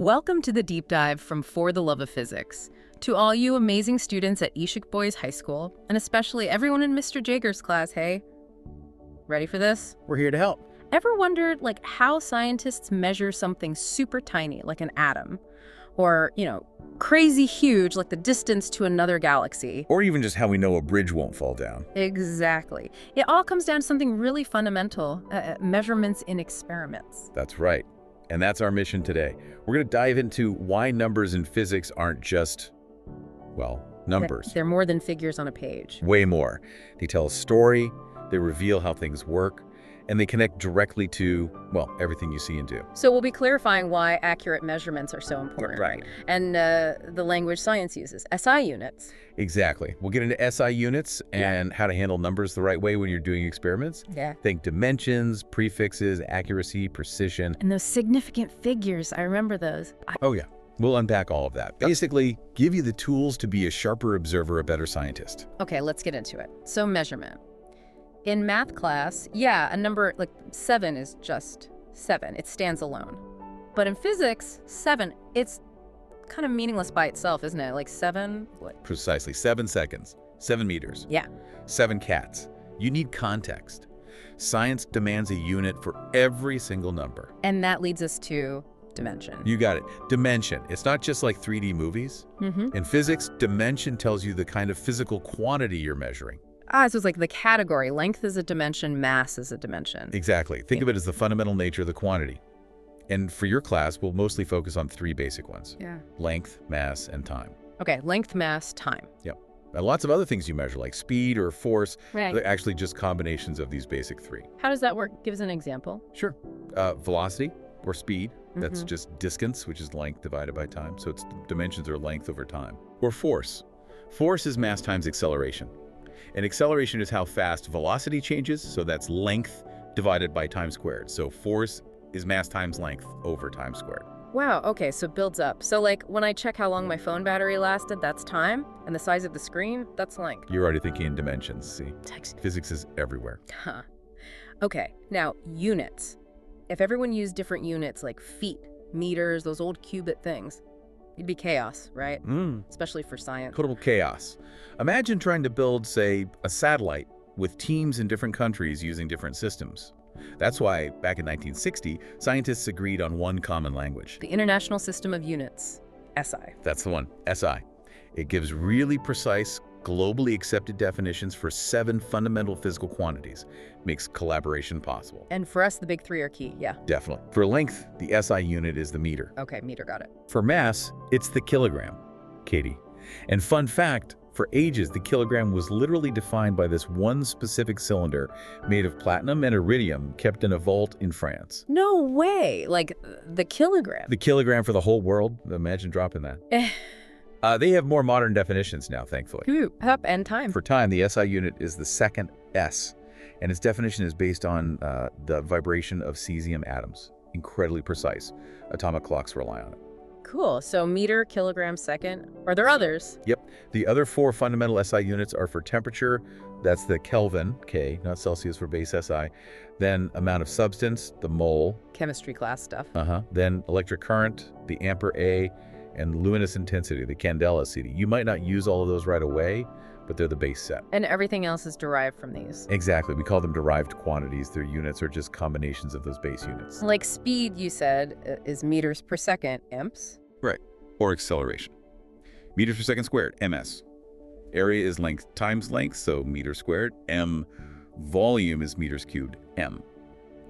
Welcome to the deep dive from For the Love of Physics. To all you amazing students at Ishik Boys High School, and especially everyone in Mr. Jager's class, hey, ready for this? We're here to help. Ever wondered, how scientists measure something super tiny, like an atom? Or, crazy huge, like the distance to another galaxy? Or even just how we know a bridge won't fall down. Exactly. It all comes down to something really fundamental, measurements in experiments. That's right. And that's our mission today. We're going to dive into why numbers in physics aren't just, well, numbers. They're more than figures on a page. Way more. They tell a story, they reveal how things work, and they connect directly to, well, everything you see and do. So we'll be clarifying why accurate measurements are so important. Right. And the language science uses, SI units. Exactly. We'll get into SI units and how to handle numbers the right way when you're doing experiments. Yeah. Think dimensions, prefixes, accuracy, precision. And those significant figures, I remember those. Oh yeah, we'll unpack all of that. Basically, give you the tools to be a sharper observer, a better scientist. Okay, let's get into it. So measurement. In math class, a number like 7 is just 7. It stands alone. But in physics, 7, it's kind of meaningless by itself, isn't it? Like 7, what? Precisely. 7 seconds, 7 meters. Yeah. 7 cats. You need context. Science demands a unit for every single number. And that leads us to dimension. You got it. Dimension. It's not just like 3D movies. In physics, dimension tells you the kind of physical quantity you're measuring. So it's like the category. Length is a dimension, mass is a dimension. Exactly. Think of it as the fundamental nature of the quantity. And for your class, we'll mostly focus on 3 basic ones. Yeah. Length, mass, and time. Okay, length, mass, time. Yep. And lots of other things you measure, like speed or force. Right. They're actually just combinations of these basic 3. How does that work? Give us an example. Sure. Velocity or speed. That's just distance, which is length divided by time. So its dimensions are length over time. Or force. Force is mass times acceleration. And acceleration is how fast velocity changes, so that's length divided by time squared. So force is mass times length over time squared. Wow, okay, so it builds up. So when I check how long my phone battery lasted, that's time, and the size of the screen, that's length. You're already thinking in dimensions, see? Text. Physics is everywhere. Huh. Okay, now units. If everyone used different units like feet, meters, those old cubit things, it'd be chaos, right? Especially for science. Total chaos. Imagine trying to build, say, a satellite with teams in different countries using different systems. That's why, back in 1960, scientists agreed on one common language. The International System of Units, SI. That's the one, SI. It gives really precise, globally accepted definitions for 7 fundamental physical quantities. Makes collaboration possible. And for us, the big 3 are key, yeah. Definitely. For length, the SI unit is the meter. Okay, meter, got it. For mass, it's the kilogram, Katie. And fun fact, for ages, the kilogram was literally defined by this one specific cylinder made of platinum and iridium kept in a vault in France. No way! Like, the kilogram. The kilogram for the whole world? Imagine dropping that. They have more modern definitions now, thankfully. Ooh, up and time. For time, the SI unit is the second S, and its definition is based on the vibration of cesium atoms. Incredibly precise. Atomic clocks rely on it. Cool. So meter, kilogram, second. Are there others? Yep. The other 4 fundamental SI units are for temperature. That's the Kelvin, K, not Celsius for base SI. Then amount of substance, the mole. Chemistry class stuff. Then electric current, the ampere A, and luminous intensity, the candela CD. You might not use all of those right away, but they're the base set. And everything else is derived from these. Exactly. We call them derived quantities. Their units are just combinations of those base units. Like speed, you said, is meters per second, amps. Right. Or acceleration. Meters per second squared, ms. Area is length times length, so meter squared. M. Volume is meters cubed, m.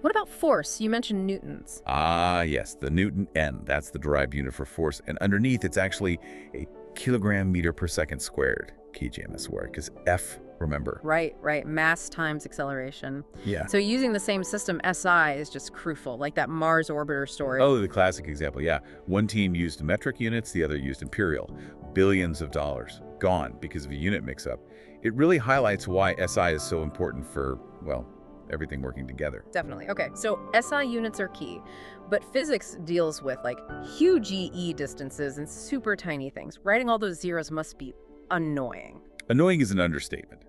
What about force? You mentioned newtons. Yes, the Newton N. That's the derived unit for force. And underneath, it's actually a kilogram meter per second squared, kgms squared, because F, remember. Right. Mass times acceleration. Yeah. So using the same system, SI is just crucial, like that Mars orbiter story. Oh, the classic example, yeah. One team used metric units, the other used imperial. Billions of dollars gone because of a unit mix-up. It really highlights why SI is so important for, well, everything working together. Definitely. Okay, so SI units are key, but physics deals with huge EE distances and super tiny things. Writing all those zeros must be annoying. Annoying is an understatement.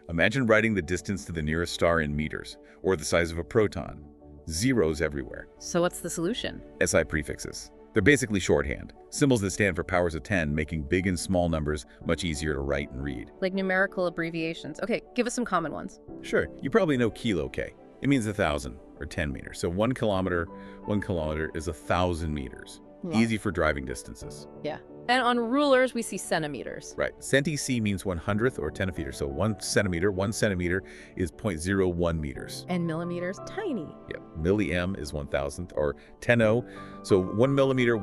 Imagine writing the distance to the nearest star in meters, or the size of a proton. Zeros everywhere. So what's the solution? SI prefixes. They're basically shorthand, symbols that stand for powers of 10, making big and small numbers much easier to write and read. Like numerical abbreviations. Okay, give us some common ones. Sure, you probably know kilo K. It means 1,000 or 10 meters. So 1 kilometer is 1,000 meters. Yeah. Easy for driving distances. Yeah. And on rulers, we see centimeters. Right. Centi-C means 1/100th or 10th. So 1 centimeter is 0.01 meters. And millimeters, tiny. Yeah. Milli-M is 1,000th or 10O. So 1 millimeter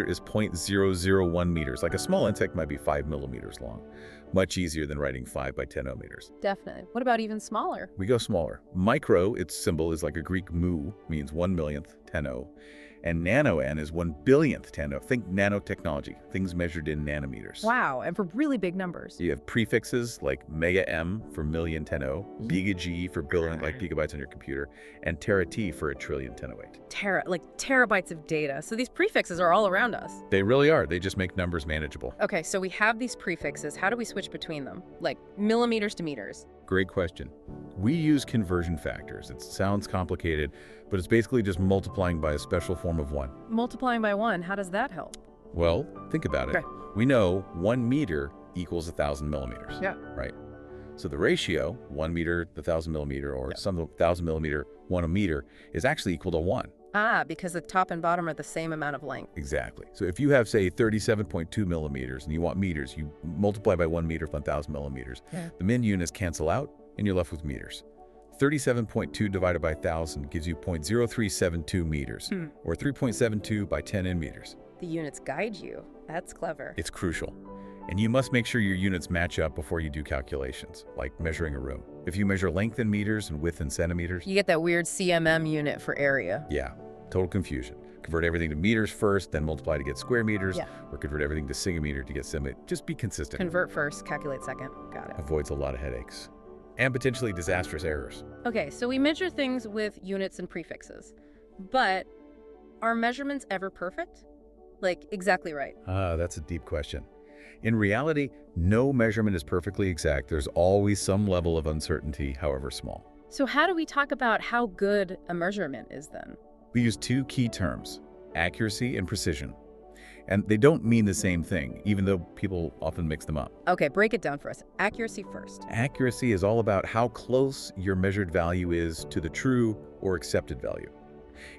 is 0.001 meters. Like a small insect might be 5 millimeters long. Much easier than writing 5 by 10 meters. Definitely. What about even smaller? We go smaller. Micro, its symbol is like a Greek mu, means 1 millionth, 10O. And nano-N is 1 billionth 10O. Think nanotechnology, things measured in nanometers. Wow, and for really big numbers. You have prefixes like mega-M for million 10O, giga-G for billion, like gigabytes on your computer, and tera-T for a trillion 1008. Like terabytes of data. So these prefixes are all around us. They really are. They just make numbers manageable. Okay, so we have these prefixes. How do we switch between them? Like millimeters to meters. Great question. We use conversion factors. It sounds complicated, but it's basically just multiplying by a special form of 1. Multiplying by 1, how does that help? Well, think about it. Okay. We know 1 meter equals 1,000 millimeters. Yeah. Right? So the ratio, 1 meter to 1,000 millimeter, or some 1,000 millimeter, 1 a meter, is actually equal to 1. Ah, because the top and bottom are the same amount of length. Exactly. So if you have, say, 37.2 millimeters and you want meters, you multiply by 1 meter for 1,000 millimeters. Yeah. The min units cancel out, and you're left with meters. 37.2 divided by 1,000 gives you 0.0372 meters, or 3.72 by 10 in meters. The units guide you. That's clever. It's crucial. And you must make sure your units match up before you do calculations, like measuring a room. If you measure length in meters and width in centimeters, You get that weird CMM unit for area. yeah, total confusion. Convert everything to meters first, then multiply to get square meters, Yeah. or convert everything to centimeter to get centimeter. Just be consistent. Convert first, calculate second. Got it. Avoids a lot of headaches. And potentially disastrous errors. Okay, so we measure things with units and prefixes. But are measurements ever perfect? Like, exactly right. That's a deep question. In reality, no measurement is perfectly exact. There's always some level of uncertainty, however small. So how do we talk about how good a measurement is then? We use two key terms, accuracy and precision. And they don't mean the same thing, even though people often mix them up. Okay, break it down for us. Accuracy first. Accuracy is all about how close your measured value is to the true or accepted value.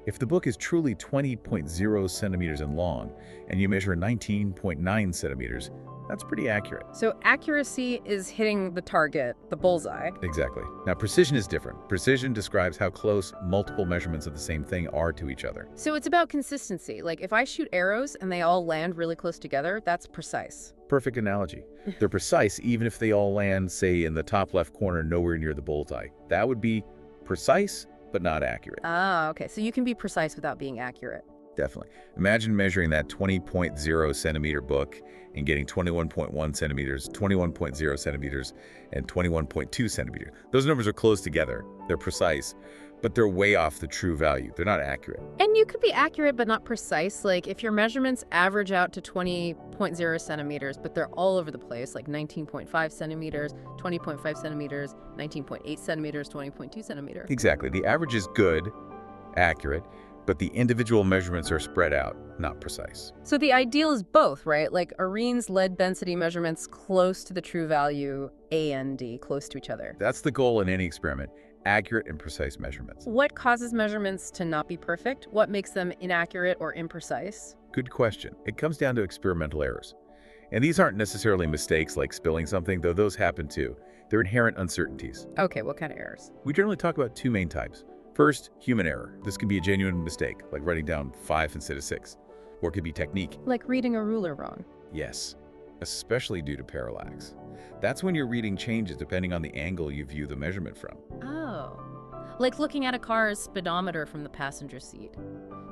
If the book is truly 20.0 centimeters in long and you measure 19.9 centimeters, that's pretty accurate. So accuracy is hitting the target, the bullseye. Exactly. Now, precision is different. Precision describes how close multiple measurements of the same thing are to each other. So it's about consistency. Like if I shoot arrows and they all land really close together, that's precise. Perfect analogy. They're precise even if they all land, say, in the top left corner, nowhere near the bullseye. That would be precise, but not accurate. Ah, okay. So you can be precise without being accurate. Definitely. Imagine measuring that 20.0 centimeter book and getting 21.1 centimeters, 21.0 centimeters, and 21.2 centimeters. Those numbers are close together. They're precise, but they're way off the true value. They're not accurate. And you could be accurate but not precise. Like if your measurements average out to 20.0 centimeters, but they're all over the place, like 19.5 centimeters, 20.5 centimeters, 19.8 centimeters, 20.2 centimeters. Exactly. The average is good, accurate, but the individual measurements are spread out, not precise. So the ideal is both, right? Like Arene's lead density measurements close to the true value, A and D, close to each other. That's the goal in any experiment, accurate and precise measurements. What causes measurements to not be perfect? What makes them inaccurate or imprecise? Good question. It comes down to experimental errors. And these aren't necessarily mistakes like spilling something, though those happen too. They're inherent uncertainties. Okay, what kind of errors? We generally talk about two main types. First, human error. This can be a genuine mistake, like writing down 5 instead of 6. Or it could be technique. Like reading a ruler wrong. Yes, especially due to parallax. That's when your reading changes depending on the angle you view the measurement from. Oh. Like looking at a car's speedometer from the passenger seat.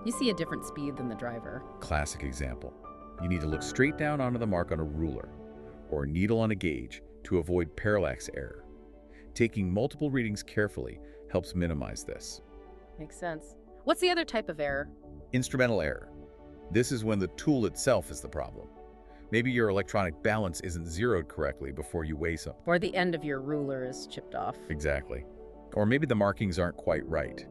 You see a different speed than the driver. Classic example. You need to look straight down onto the mark on a ruler or a needle on a gauge to avoid parallax error. Taking multiple readings carefully helps minimize this. Makes sense. What's the other type of error? Instrumental error. This is when the tool itself is the problem. Maybe your electronic balance isn't zeroed correctly before you weigh something. Or the end of your ruler is chipped off. Exactly. Or maybe the markings aren't quite right.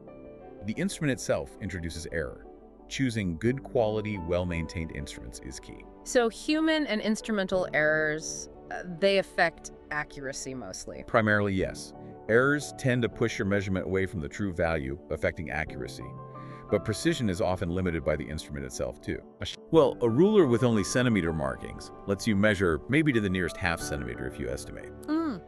The instrument itself introduces error. choosing good quality, well-maintained instruments is key. So human and instrumental errors, they affect accuracy mostly. Primarily, yes. Errors tend to push your measurement away from the true value, affecting accuracy. But precision is often limited by the instrument itself, too. Well, a ruler with only centimeter markings lets you measure maybe to the nearest half centimeter if you estimate.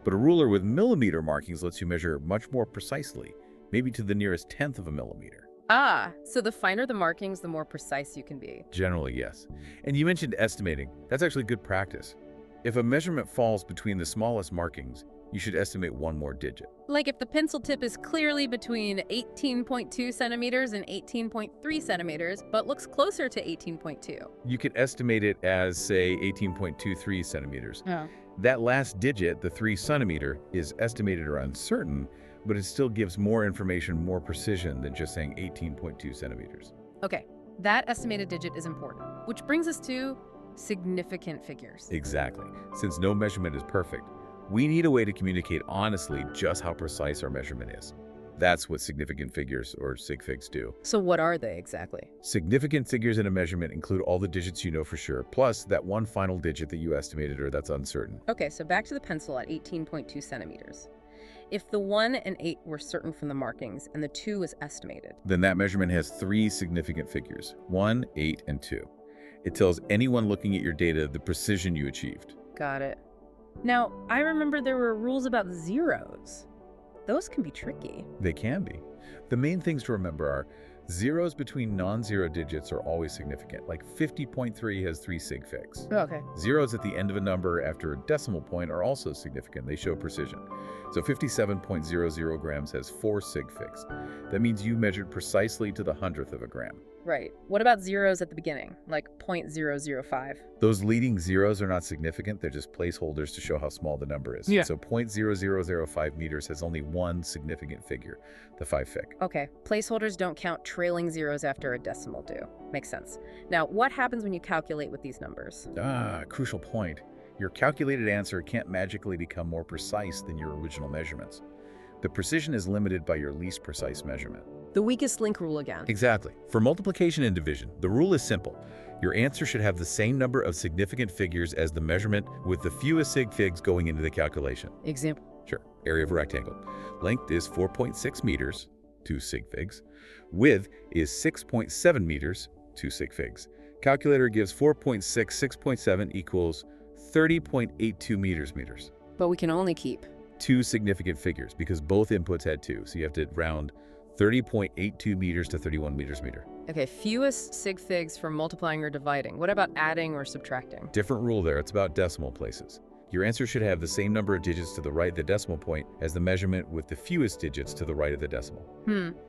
But a ruler with millimeter markings lets you measure much more precisely, maybe to the nearest tenth of a millimeter. Ah, so the finer the markings, the more precise you can be. Generally, yes. And you mentioned estimating. That's actually good practice. If a measurement falls between the smallest markings, you should estimate one more digit. Like if the pencil tip is clearly between 18.2 centimeters and 18.3 centimeters, but looks closer to 18.2. You could estimate it as, say, 18.23 centimeters. Oh. That last digit, the 3 centimeter, is estimated or uncertain, but it still gives more information, more precision than just saying 18.2 centimeters. Okay, that estimated digit is important, which brings us to significant figures. Exactly. Since no measurement is perfect, we need a way to communicate honestly just how precise our measurement is. That's what significant figures, or sig figs, do. So what are they exactly? Significant figures in a measurement include all the digits you know for sure, plus that one final digit that you estimated or that's uncertain. Okay, so back to the pencil at 18.2 centimeters. If the 1 and 8 were certain from the markings and the 2 was estimated, Then that measurement has 3 significant figures, 1, 8, and 2. It tells anyone looking at your data the precision you achieved. got it. Now, I remember there were rules about zeros. Those can be tricky. They can be. The main things to remember are zeros between non-zero digits are always significant, like 50.3 has 3 sig figs. Okay. Zeros at the end of a number after a decimal point are also significant. They show precision. So 57.00 grams has 4 sig figs. That means you measured precisely to the hundredth of a gram. Right. What about zeros at the beginning, like 0.005? Those leading zeros are not significant. They're just placeholders to show how small the number is. Yeah. So 0.0005 meters has only one significant figure, the 5 fig. Okay, placeholders don't count trailing zeros after a decimal do. Makes sense. Now, what happens when you calculate with these numbers? Crucial point. Your calculated answer can't magically become more precise than your original measurements. The precision is limited by your least precise measurement. The weakest link rule again. Exactly. For multiplication and division, the rule is simple. Your answer should have the same number of significant figures as the measurement with the fewest sig figs going into the calculation. Example. Sure. Area of a rectangle. Length is 4.6 meters, 2 sig figs. Width is 6.7 meters, 2 sig figs. Calculator gives 4.6, 6.7 equals 30.82 meters. But we can only keep 2 significant figures because both inputs had 2, so you have to round 30.82 meters to 31 meters meter. Okay, fewest sig figs for multiplying or dividing. What about adding or subtracting? Different rule there. It's about decimal places. Your answer should have the same number of digits to the right of the decimal point as the measurement with the fewest digits to the right of the decimal.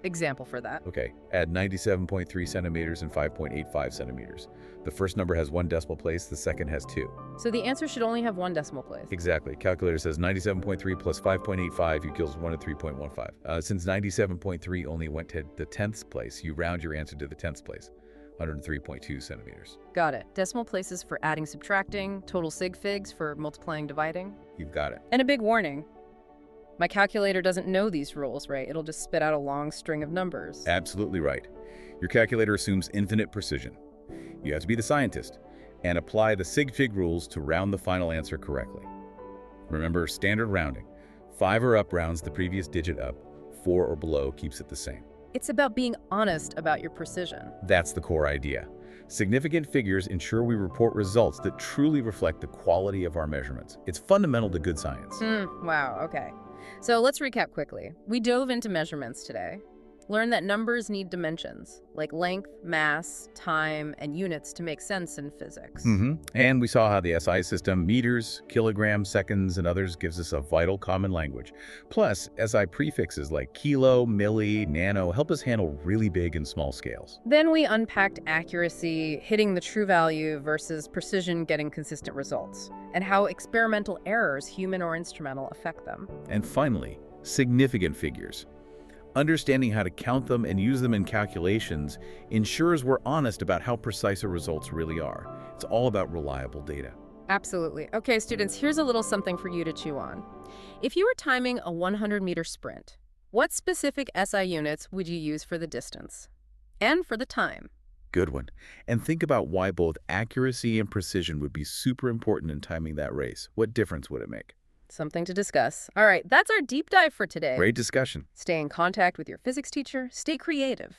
Example for that. Okay, add 97.3 centimeters and 5.85 centimeters. The first number has 1 decimal place, the second has 2. So the answer should only have 1 decimal place. Exactly. Calculator says 97.3 plus 5.85 equals 103.15. Since 97.3 only went to the 10th place, you round your answer to the 10th place, 103.2 centimeters. Got it. Decimal places for adding, subtracting, total sig figs for multiplying, dividing. You've got it. And a big warning. My calculator doesn't know these rules, right? It'll just spit out a long string of numbers. Absolutely right. Your calculator assumes infinite precision. You have to be the scientist and apply the sig fig rules to round the final answer correctly. Remember, standard rounding. 5 or up rounds the previous digit up, 4 or below keeps it the same. It's about being honest about your precision. That's the core idea. Significant figures ensure we report results that truly reflect the quality of our measurements. It's fundamental to good science. Wow, okay. So let's recap quickly. We dove into measurements today. Learned that numbers need dimensions, like length, mass, time, and units to make sense in physics. And we saw how the SI system, meters, kilograms, seconds, and others gives us a vital common language. Plus, SI prefixes like kilo, milli, nano help us handle really big and small scales. Then we unpacked accuracy, hitting the true value versus precision getting consistent results, and how experimental errors, human or instrumental, affect them. And finally, significant figures. Understanding how to count them and use them in calculations ensures we're honest about how precise our results really are. It's all about reliable data. Absolutely. Okay, students, here's a little something for you to chew on. If you were timing a 100-meter sprint, what specific SI units would you use for the distance? And for the time? Good one. And think about why both accuracy and precision would be super important in timing that race. What difference would it make? Something to discuss. All right, that's our deep dive for today. Great discussion. Stay in contact with your physics teacher. Stay creative.